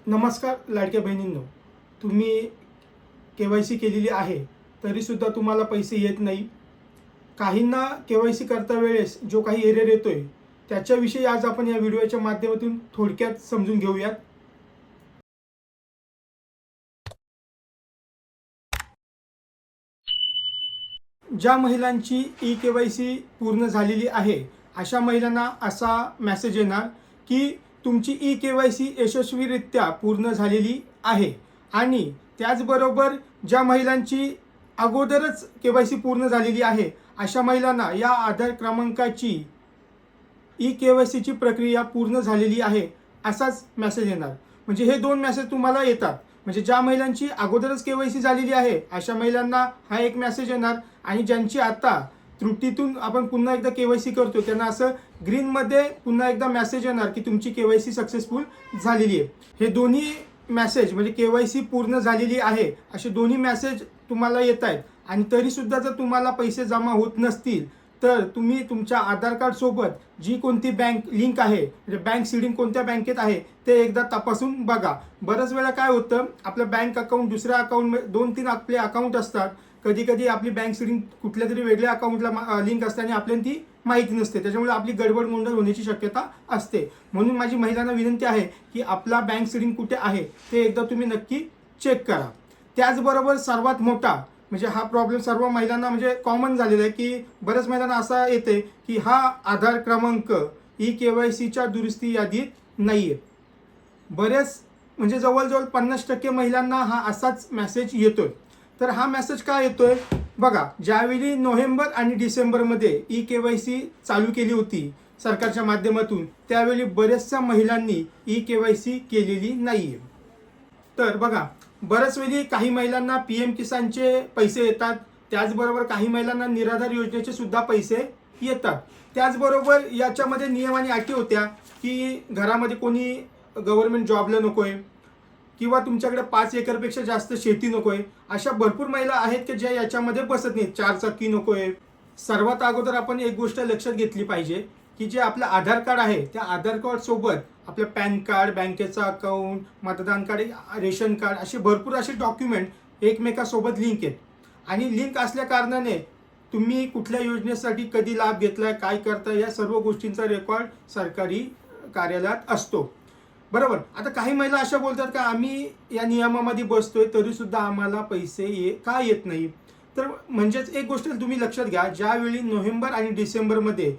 नमस्कार लाडक्या बहिणींनो, तुम्ही KYC केलेली आहे तरीसुद्धा तुम्हाला पैसे येत नाही. काहींना KYC करता वेळेस जो काही एरर येतोय त्याच्याविषयी आज आपण या व्हिडिओच्या माध्यमातून थोडक्यात समजून घेऊयात. ज्या महिलांची eKYC पूर्ण झालेली आहे अशा महिलांना असा मेसेज येणार की तुमची eKYC यशस्वीरित्या पूर्ण झालेली आहे. आणि त्याचबरोबर ज्या महिलांची अगोदरच KYC पूर्ण झालेली आहे अशा महिलांना या आधार क्रमांकाची eKYC ची प्रक्रिया पूर्ण झालेली आहे असाच मेसेज येणार. म्हणजे हे दोन मेसेज तुम्हाला येतात. म्हणजे ज्या महिलांची अगोदरच KYC झालेली आहे अशा महिलांना हा एक मेसेज येणार, आणि ज्यांची आता त्रुटीतून आपण पुन्हा एकदा KYC करतो त्यांना असं ग्रीनमध्ये पुन्हा एकदा मेसेज येणार की तुमची KYC सक्सेसफुल झालेली आहे. हे दोन्ही मेसेज म्हणजे KYC पूर्ण झालेली आहे असे दोन्ही मेसेज तुम्हाला येत आहेत. आणि तरीसुद्धा जर तुम्हाला पैसे जमा होत नसतील तर तुम्ही तुमच्या आधार कार्ड सोबत जी कोणती बँक लिंक आहे म्हणजे बँक सीडिंग कोणत्या बँकेत आहे ते एकदा तपासून बघा. बऱ्याच वेळा काय होतं, आपलं बँक अकाउंट दुसऱ्या अकाउंट 2-3 आपले अकाउंट असतात. कधी कधी आपली बँक सीडिंग कुठल्या तरी वेगळ्या अकाउंटला लिंक असते आणि आपल्याला ती माहिती नसते. त्याच्यामुळे आपली गडबड गोंधळ होण्याची शक्यता असते. म्हणून माझी महिलांना विनंती आहे की आपला बँक सीडिंग कुठे आहे ते एकदा तुम्ही नक्की चेक करा. त्याचबरोबर सर्वात मोठा म्हणजे हा प्रॉब्लेम सर्व महिलांना म्हणजे कॉमन झालेला आहे की बऱ्याच महिलांना असा येते की हा आधार क्रमांक eKYCच्या दुरुस्ती यादीत नाही आहे. बरेच म्हणजे जवळजवळ 50% महिलांना हा असाच मेसेज येतोय. तर हा मेसेज काय येतोय बघा, ज्यावेळी नोव्हेंबर आणि डिसेंबरमध्ये eKYC चालू केली होती सरकारच्या माध्यमातून त्यावेळी बऱ्याचशा महिलांनी eKYC केलेली नाही आहे. तर बघा, बऱ्याच वेळी काही महिलांना PM किसानचे पैसे येतात, त्याचबरोबर काही महिलांना निराधार योजनेचे सुद्धा पैसे येतात. त्याचबरोबर याच्यामध्ये नियम आणि अटी होत्या की घरामध्ये कोणी गव्हर्नमेंट जॉबला नको आहे किंवा तुमच्याकडे 5 एकरपेक्षा जास्त शेती नको आहे. अशा भरपूर महिला आहेत की ज्या याच्यामध्ये बसत नाहीत. 4 चाकी नको आहे. सर्वात अगोदर आपण एक गोष्ट लक्षात घेतली पाहिजे की जे आपलं आधार कार्ड आहे त्या आधार कार्ड सोबत आपलं पॅन कार्ड, बँकेचं अकाउंट, मतदान कार्ड, रेशन कार्ड असे भरपूर असे डॉक्युमेंट एकमेकासोबत लिंक आहेत. आणि लिंक असल्या कारणाने तुम्ही कुठल्या योजनेसाठी कधी लाभ घेतलाय, काय करताय या सर्व गोष्टींचा रेकॉर्ड सरकारी कार्यालयात असतो. बरोबर. आता काही महिला अशा बोलतात का आम्ही या नियमामध्ये बसतोय तरीसुद्धा आम्हाला पैसे का येत नाही. तर म्हणजेच एक गोष्ट तुम्ही लक्षात घ्या, ज्यावेळी नोव्हेंबर आणि डिसेंबरमध्ये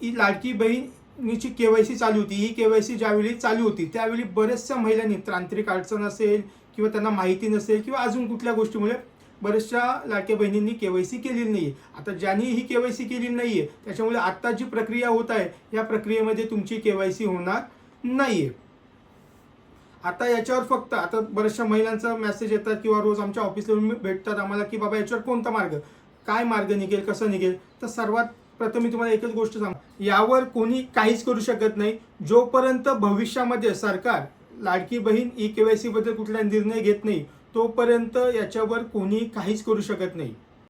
ही लाडकी बहिणीची KYC चालू होती, eKYC ज्यावेळी चालू होती त्यावेळी बऱ्याचशा महिलांनी तांत्रिक अडचण असेल किंवा त्यांना माहिती नसेल किंवा अजून कुठल्या गोष्टीमुळे बऱ्याचशा लाडक्या बहिणींनी KYC केलेली नाही. आता ज्यांनी ही KYC केलेली नाही आहे त्याच्यामुळे आत्ता जी प्रक्रिया होत आहे या प्रक्रियेमध्ये तुमची KYC होणार नाही आहे. आता याच्यावर फक्त आता बऱ्याचशा महिलांचा मेसेज येतात किंवा रोज आमच्या ऑफिसला भेटतात आम्हाला की बाबा याच्यावर कोणता मार्ग, काय मार्ग निघेल, कसं निघेल. तर सर्वात प्रथम मी तुम्हाला एकच गोष्ट सांगतो, यावर कोणी काहीच करू शकत नाही जोपर्यंत भविष्यामध्ये सरकार लाडकी बहीण eKYC बद्दल कुठला निर्णय घेत नाही तोपर्यंत याच्यावर कोणी काहीच करू शकत नाही.